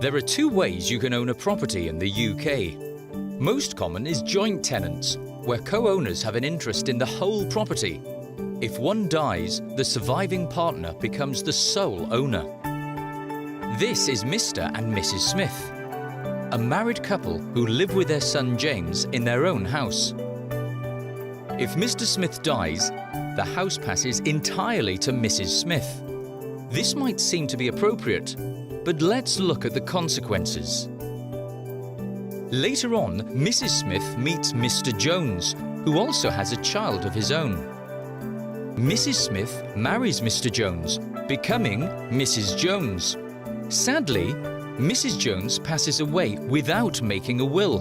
There are two ways you can own a property in the UK. Most common is joint tenants, where co-owners have an interest in the whole property. If one dies, the surviving partner becomes the sole owner. This is Mr. and Mrs. Smith, a married couple who live with their son James in their own house. If Mr. Smith dies, the house passes entirely to Mrs. Smith. This might seem to be appropriate, but let's look at the consequences. Later on, Mrs. Smith meets Mr. Jones, who also has a child of his own. Mrs. Smith marries Mr. Jones, becoming Mrs. Jones. Sadly, Mrs. Jones passes away without making a will.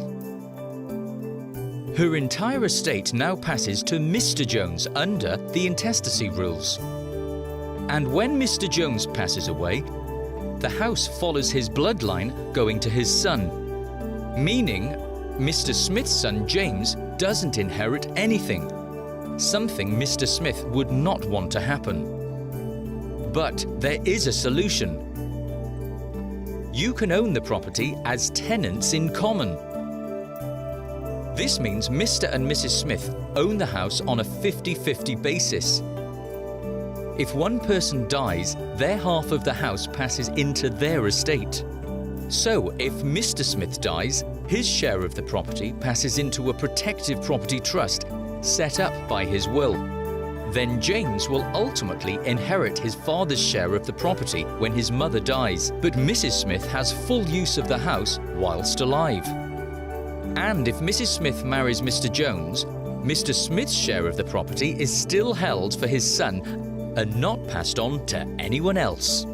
Her entire estate now passes to Mr. Jones under the intestacy rules. And when Mr. Jones passes away, the house follows his bloodline going to his son, meaning Mr. Smith's son James doesn't inherit anything, something Mr. Smith would not want to happen. But there is a solution. You can own the property as tenants in common. This means Mr. and Mrs. Smith own the house on a 50-50 basis. If one person dies, their half of the house passes into their estate. So, if Mr. Smith dies, his share of the property passes into a protective property trust set up by his will. Then James will ultimately inherit his father's share of the property when his mother dies, but Mrs. Smith has full use of the house whilst alive. And if Mrs. Smith marries Mr. Jones, Mr. Smith's share of the property is still held for his son and not passed on to anyone else.